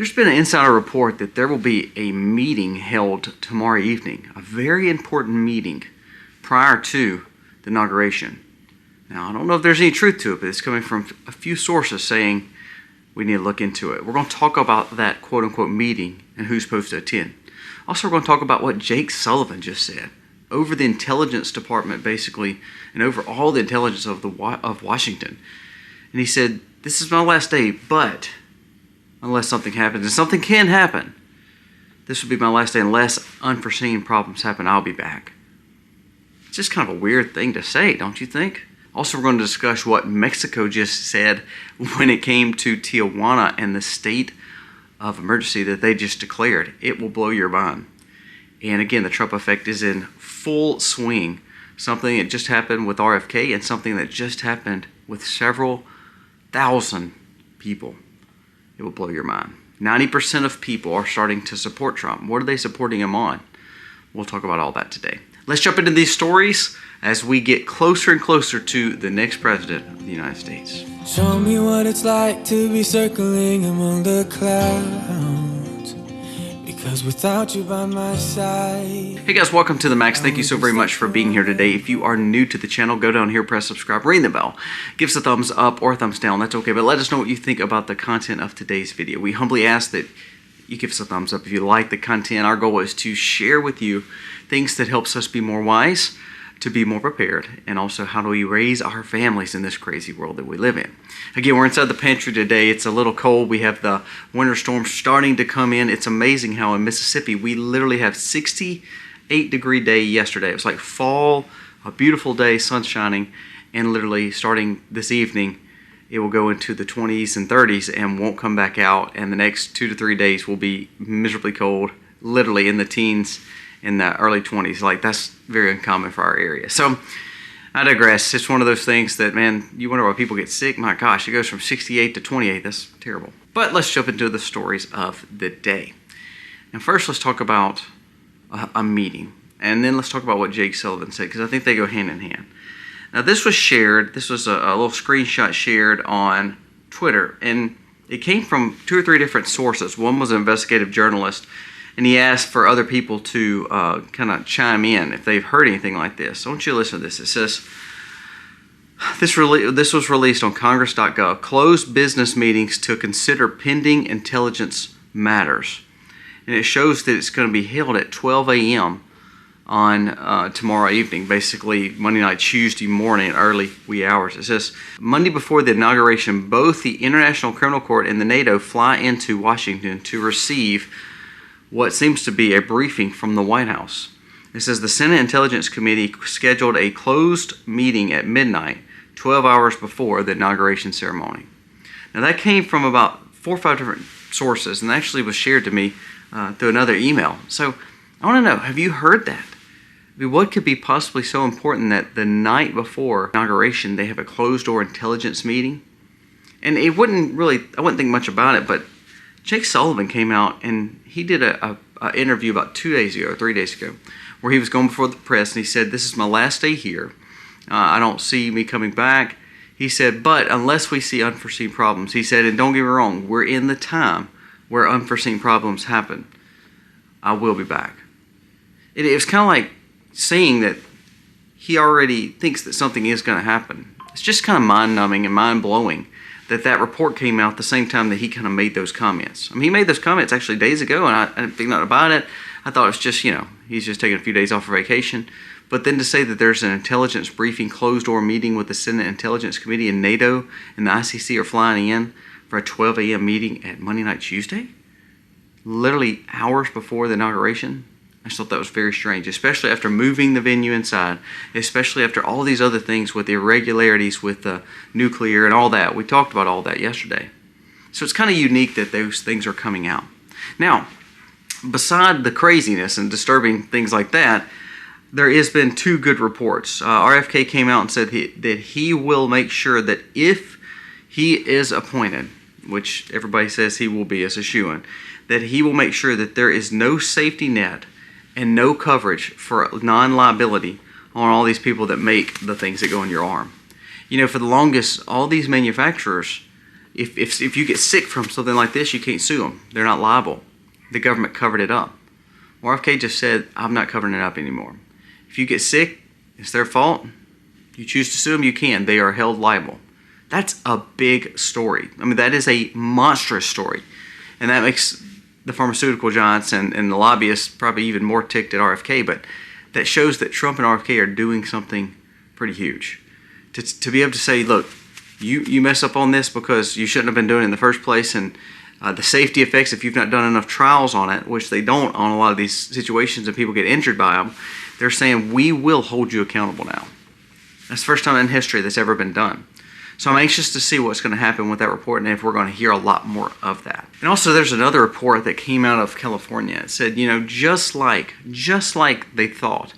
There's been an insider report that there will be a meeting held tomorrow evening, a very important meeting prior to the inauguration. Now, I don't know if there's any truth to it, but it's coming from a few sources saying we need to look into it. We're going to talk about that quote-unquote meeting and who's supposed to attend. Also, we're going to talk about what Jake Sullivan just said over the intelligence department, basically, and over all the intelligence of Washington. And he said, "This is my last day, but unless something happens, and something can happen, this will be my last day unless unforeseen problems happen. I'll be back." It's just kind of a weird thing to say, don't you think? Also, we're going to discuss what Mexico just said when it came to Tijuana and the state of emergency that they just declared. It will blow your mind. And again, the Trump effect is in full swing. Something that just happened with RFK and something that just happened with several thousand people. It will blow your mind. 90% of people are starting to support Trump. What are they supporting him on? We'll talk about all that today. Let's jump into these stories as we get closer and closer to the next president of the United States. Show me what it's like to be circling among the clouds, because without you by my side. Hey guys, welcome to the Max. Thank you so very much for being here today. If you are new to the channel, go down here, press subscribe, ring the bell, give us a thumbs up or a thumbs down. That's okay, but let us know what you think about the content of today's video. We humbly ask that you give us a thumbs up if you like the content. Our goal is to share with you things that helps us be more wise, to be more prepared, and also how do we raise our families in this crazy world that we live in. Again, we're inside the pantry today. It's a little cold. We have the winter storm starting to come in. It's amazing how in Mississippi we literally have 68-degree day yesterday. It was like fall, a beautiful day, sun shining, and literally starting this evening it will go into the 20s and 30s and won't come back out, and the next 2 to 3 days will be miserably cold, literally in the teens, in the early 20s. Like, that's very uncommon for our area. So I digress. It's one of those things that, man, you wonder why people get sick. My gosh, it goes from 68 to 28. That's terrible. But let's jump into the stories of the day. And first, let's talk about a meeting. And then let's talk about what Jake Sullivan said, because I think they go hand in hand. Now, this was shared. This was a little screenshot shared on Twitter. And it came from 2 or 3 different sources. One was an investigative journalist, and he asked for other people to kind of chime in if they've heard anything like this. I want you to listen to this. It says, this was released on congress.gov, closed business meetings to consider pending intelligence matters. And it shows that it's going to be held at 12 a.m. on tomorrow evening, basically Monday night, Tuesday morning, early wee hours. It says, Monday before the inauguration, both the International Criminal Court and the NATO fly into Washington to receive what seems to be a briefing from the White House. It says the Senate Intelligence Committee scheduled a closed meeting at midnight, 12 hours before the inauguration ceremony. Now that came from about 4 or 5 different sources, and actually was shared to me through another email. So I want to know, have you heard that? I mean, what could be possibly so important that the night before inauguration they have a closed-door intelligence meeting? And I wouldn't think much about it, but Jake Sullivan came out and he did a interview about 2 days ago or 3 days ago where he was going before the press, and he said, "This is my last day here. I don't see me coming back." He said, "But unless we see unforeseen problems," he said, "and don't get me wrong, we're in the time where unforeseen problems happen, I will be back." It was kind of like saying that he already thinks that something is going to happen. It's just kind of mind-numbing and mind-blowing that report came out the same time that he kind of made those comments. I mean, he made those comments actually days ago, and I didn't think nothing about it. I thought it was just, he's just taking a few days off for vacation. But then to say that there's an intelligence briefing, closed-door meeting with the Senate Intelligence Committee and NATO and the ICC are flying in for a 12 a.m. meeting at Monday night, Tuesday, literally hours before the inauguration, I just thought that was very strange, especially after moving the venue inside, especially after all these other things with the irregularities with the nuclear and all that. We talked about all that yesterday. So it's kind of unique that those things are coming out. Now, beside the craziness and disturbing things like that, there has been 2 good reports. RFK came out and said that he will make sure that if he is appointed, which everybody says he will be as a shoo-in, that he will make sure that there is no safety net and no coverage for non-liability on all these people that make the things that go in your arm. For the longest, all these manufacturers, if you get sick from something like this, you can't sue them. They're not liable. The government covered it up. RFK just said, I'm not covering it up anymore. If you get sick, it's their fault. You choose to sue them, you can. They are held liable. That's a big story. I mean, that is a monstrous story. And that makes the pharmaceutical giants and the lobbyists probably even more ticked at RFK, but that shows that Trump and RFK are doing something pretty huge. To be able to say, look, you mess up on this because you shouldn't have been doing it in the first place, and the safety effects, if you've not done enough trials on it, which they don't on a lot of these situations and people get injured by them, they're saying, we will hold you accountable now. That's the first time in history that's ever been done. So I'm anxious to see what's going to happen with that report and if we're going to hear a lot more of that. And also there's another report that came out of California. It said, just like they thought,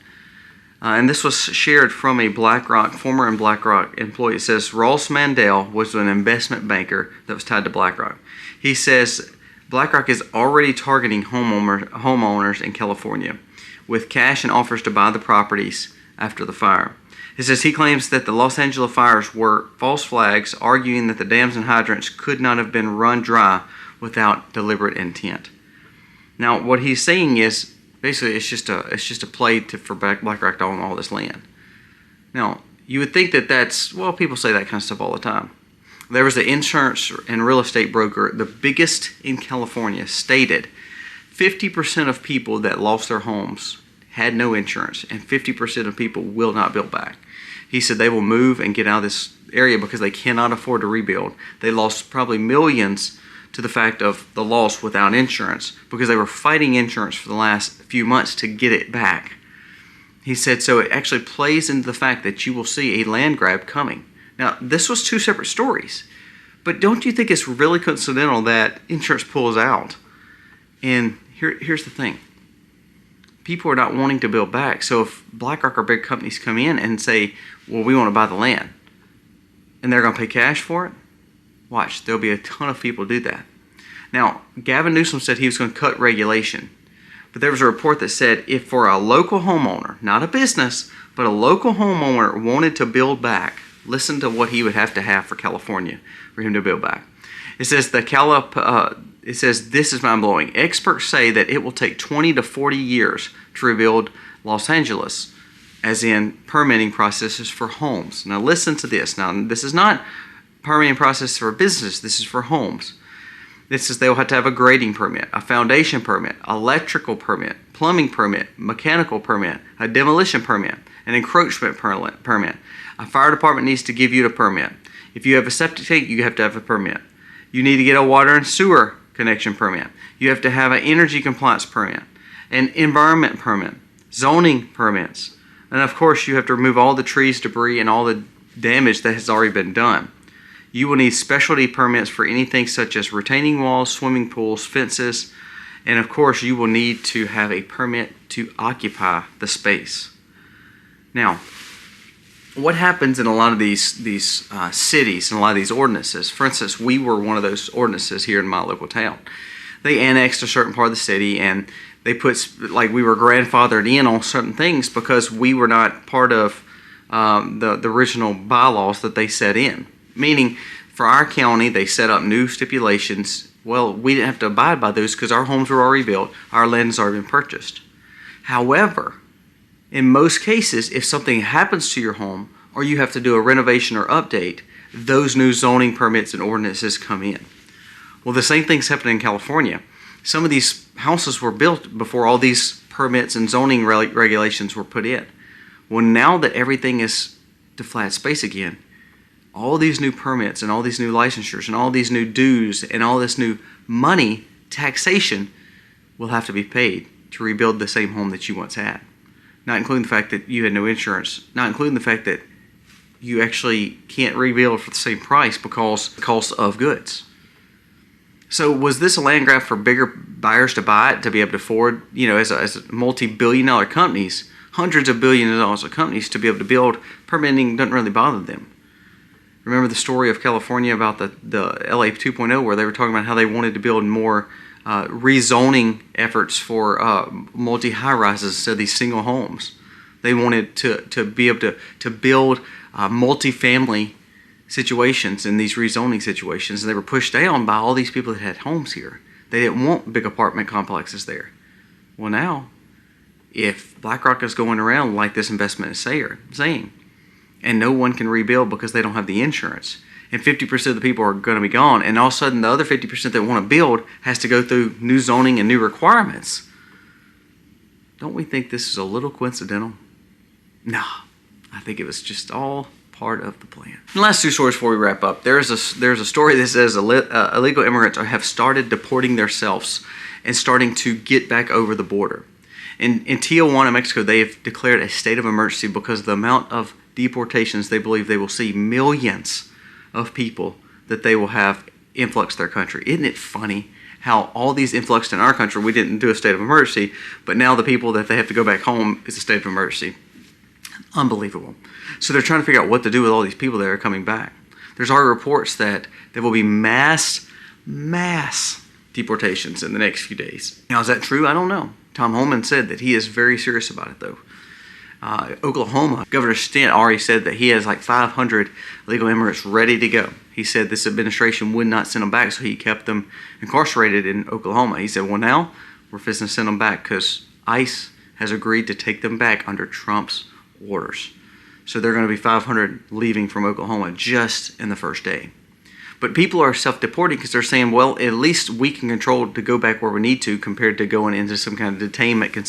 and this was shared from a former BlackRock employee. It says Ross Mandel was an investment banker that was tied to BlackRock. He says BlackRock is already targeting homeowners in California with cash and offers to buy the properties after the fire. It says he claims that the Los Angeles fires were false flags, arguing that the dams and hydrants could not have been run dry without deliberate intent. Now, what he's saying is basically it's just a play for BlackRock to own all this land. Now, you would think that people say that kind of stuff all the time. There was an insurance and real estate broker, the biggest in California, stated 50% of people that lost their homes had no insurance, and 50% of people will not build back. He said they will move and get out of this area because they cannot afford to rebuild. They lost probably millions to the fact of the loss without insurance because they were fighting insurance for the last few months to get it back. He said so it actually plays into the fact that you will see a land grab coming. Now, this was two separate stories, but don't you think it's really coincidental that insurance pulls out? And here's the thing. People are not wanting to build back. So if BlackRock or big companies come in and say, well, we want to buy the land, and they're going to pay cash for it, watch, there'll be a ton of people do that. Now, Gavin Newsom said he was going to cut regulation. But there was a report that said if for a local homeowner, not a business, but a local homeowner wanted to build back, listen to what he would have to have for California for him to build back. It says this is mind-blowing. Experts say that it will take 20 to 40 years to rebuild Los Angeles, as in permitting processes for homes. Now listen to this. Now this is not permitting process for business. This is for homes. This is they will have to have a grading permit, a foundation permit, electrical permit, plumbing permit, mechanical permit, a demolition permit, an encroachment permit. A fire department needs to give you the permit. If you have a septic tank, you have to have a permit. You need to get a water and sewer connection permit. You have to have an energy compliance permit, an environment permit, zoning permits, and of course you have to remove all the trees, debris, and all the damage that has already been done. You will need specialty permits for anything such as retaining walls, swimming pools, fences, and of course you will need to have a permit to occupy the space. Now, what happens in a lot of these cities and a lot of these ordinances? For instance, we were one of those ordinances here in my local town. They annexed a certain part of the city, and they put we were grandfathered in on certain things because we were not part of the original bylaws that they set in. Meaning, for our county, they set up new stipulations. Well, we didn't have to abide by those because our homes were already built, our land has already been purchased. However, in most cases, if something happens to your home or you have to do a renovation or update, those new zoning permits and ordinances come in. Well, the same thing's happening in California. Some of these houses were built before all these permits and zoning regulations were put in. Well, now that everything is to flat space again, all these new permits and all these new licensures and all these new dues and all this new money, taxation, will have to be paid to rebuild the same home that you once had. Not including the fact that you had no insurance, not including the fact that you actually can't rebuild for the same price because of the cost of goods. So was this a land grab for bigger buyers to buy it, to be able to afford, as a multi-billion-dollar companies, hundreds of billions of dollars of companies to be able to build? Permitting doesn't really bother them. Remember the story of California about the LA 2.0 where they were talking about how they wanted to build more rezoning efforts for multi-high-rises instead of these single homes. They wanted to be able to build multi-family situations, in these rezoning situations, and they were pushed down by all these people that had homes here. They didn't want big apartment complexes there. Well, now, if BlackRock is going around like this investment is saying, and no one can rebuild because they don't have the insurance, and 50% of the people are going to be gone, and all of a sudden the other 50% that want to build has to go through new zoning and new requirements, don't we think this is a little coincidental? No, I think it was just all part of the plan. And last two stories before we wrap up. There's a story that says illegal immigrants have started deporting themselves and starting to get back over the border. In Tijuana, Mexico, they have declared a state of emergency because of the amount of deportations they believe they will see. Millions of people that they will have influx their country. Isn't it funny how all these influxed in our country, we didn't do a state of emergency, but now the people that they have to go back home is a state of emergency. Unbelievable. So they're trying to figure out what to do with all these people that are coming back. There's already reports that there will be mass deportations in the next few days. Now, is that true? I don't know. Tom Homan said that he is very serious about it, though. Oklahoma, Governor Stent already said that he has like 500 illegal immigrants ready to go. He said this administration would not send them back, so he kept them incarcerated in Oklahoma. He said, well, now we're fixing to send them back because ICE has agreed to take them back under Trump's orders. So there are going to be 500 leaving from Oklahoma just in the first day. But people are self-deporting because they're saying, well, at least we can control to go back where we need to compared to going into some kind of detainment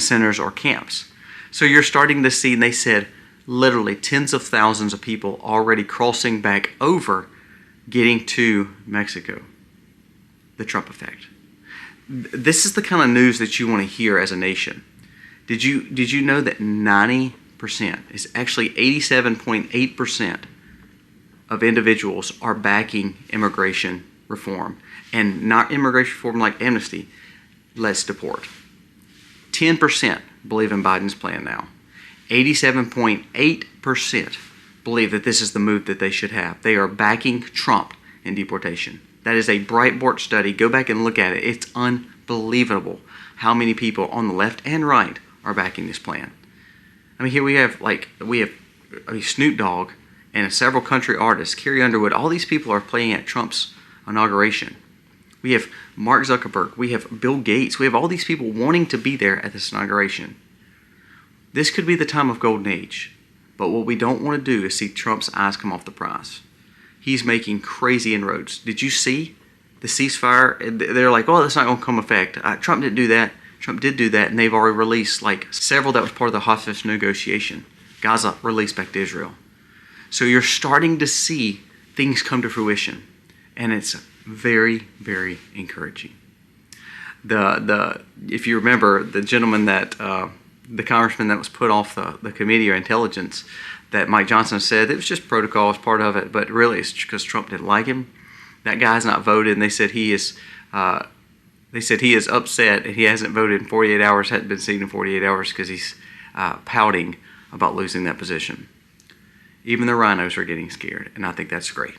centers or camps. So you're starting to see, and they said, literally tens of thousands of people already crossing back over, getting to Mexico. The Trump effect. This is the kind of news that you want to hear as a nation. Did you know that 90% is actually 87.8% of individuals are backing immigration reform, and not immigration reform like amnesty, let's deport. 10% believe in Biden's plan now. 87.8% believe that this is the move that they should have. They are backing Trump in deportation. That is a Breitbart study. Go back and look at it. It's unbelievable how many people on the left and right are backing this plan. I mean, here we have Snoop Dogg and several country artists, Carrie Underwood. All these people are playing at Trump's inauguration. We have Mark Zuckerberg. We have Bill Gates. We have all these people wanting to be there at this inauguration. This could be the time of golden age. But what we don't want to do is see Trump's eyes come off the prize. He's making crazy inroads. Did you see the ceasefire? They're like, oh, that's not going to come effect. Trump didn't do that. Trump did do that, and they've already released like several that was part of the hostage negotiation. Gaza released back to Israel. So you're starting to see things come to fruition, and it's very, very encouraging. If you remember, the gentleman that the congressman that was put off the committee or intelligence, that Mike Johnson said it was just protocol as part of it, but really it's because Trump didn't like him. That guy's not voted, and they said he is upset and he hasn't voted in 48 hours, hadn't been seen in 48 hours because he's pouting about losing that position. Even the rhinos are getting scared, and I think that's great.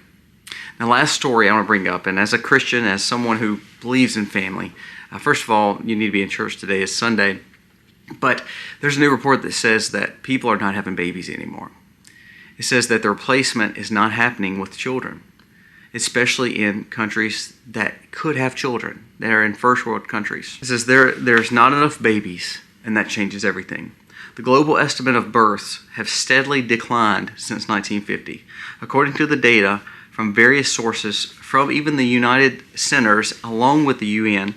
Now, last story I want to bring up, and as a Christian, as someone who believes in family, first of all, you need to be in church today. It's Sunday. But there's a new report that says that people are not having babies anymore. It says that the replacement is not happening with children, especially in countries that could have children, that are in first world countries. It says there's not enough babies, and that changes everything. The global estimate of births have steadily declined since 1950. According to the data from various sources, from even the United Centers, along with the UN,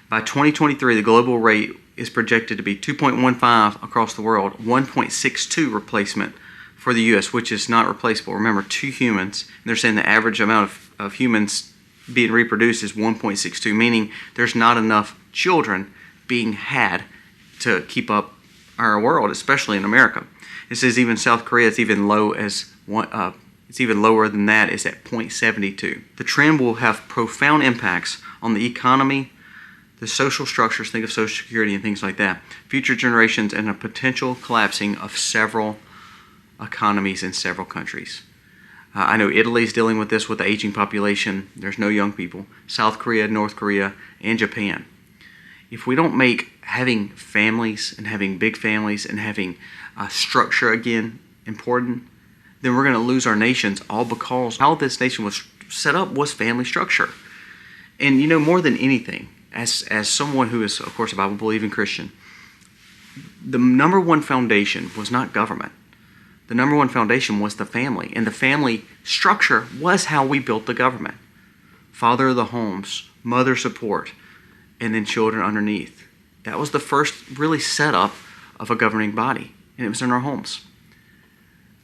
by 2023, the global rate is projected to be 2.15 across the world, 1.62 replacement for the U.S., which is not replaceable. Remember, 2 humans, and they're saying the average amount of humans being reproduced is 1.62, meaning there's not enough children being had to keep up our world, especially in America. It says even South Korea is even low as it's even lower than that, is at 0.72. The trend will have profound impacts on the economy, the social structures, think of Social Security and things like that, future generations, and a potential collapsing of several economies in several countries. I know Italy's dealing with this with the aging population. There's no young people. South Korea, North Korea, and Japan. If we don't make having families and having big families and having structure again important, then we're going to lose our nations, all because how this nation was set up was family structure. And you know, more than anything, as someone who is, of course, a Bible-believing Christian, the number one foundation was not government. The number one foundation was the family. And the family structure was how we built the government. Father of the homes, mother support, and then children underneath. That was the first really setup of a governing body. And it was in our homes.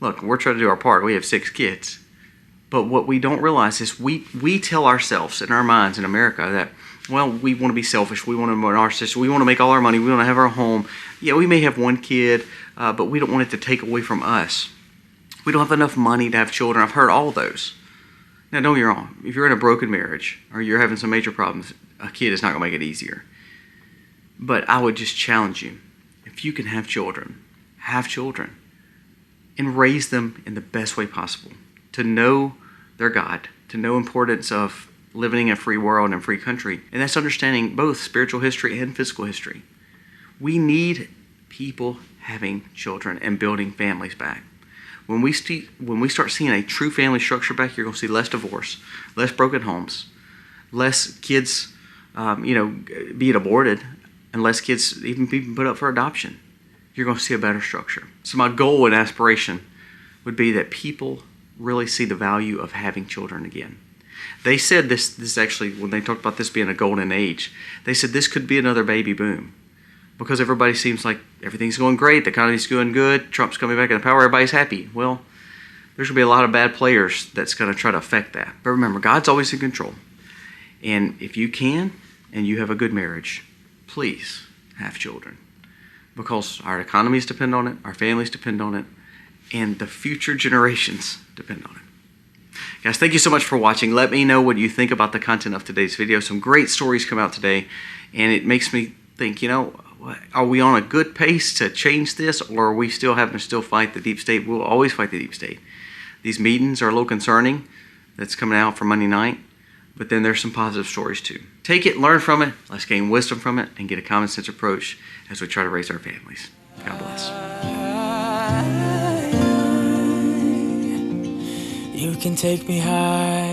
Look, we're trying to do our part. We have 6 kids. But what we don't realize is we tell ourselves in our minds in America that, well, we want to be selfish. We want to be narcissistic. We want to make all our money. We want to have our home. Yeah, we may have 1 kid, but we don't want it to take away from us. We don't have enough money to have children. I've heard all those. Now, don't get me wrong. If you're in a broken marriage or you're having some major problems, a kid is not going to make it easier. But I would just challenge you. If you can have children and raise them in the best way possible. To know their God, to know importance of living in a free world and a free country. And that's understanding both spiritual history and physical history. We need people having children and building families back. When we start seeing a true family structure back, you're going to see less divorce, less broken homes, less kids being aborted, and less kids even being put up for adoption. You're going to see a better structure. So my goal and aspiration would be that people really see the value of having children again. They said this actually, when they talked about this being a golden age, they said this could be another baby boom because everybody seems like everything's going great, the economy's going good, Trump's coming back into power, everybody's happy. Well, there's going to be a lot of bad players that's going to try to affect that. But remember, God's always in control. And if you can and you have a good marriage, please have children because our economies depend on it, our families depend on it, and the future generations depend on it. Guys, thank you so much for watching. Let me know what you think about the content of today's video. Some great stories come out today, and it makes me think, are we on a good pace to change this, or are we still having to fight the deep state? We'll always fight the deep state. These meetings are a little concerning that's coming out for Monday night, but then there's some positive stories too. Take it, learn from it, let's gain wisdom from it, and get a common sense approach as we try to raise our families. God bless. You can take me high.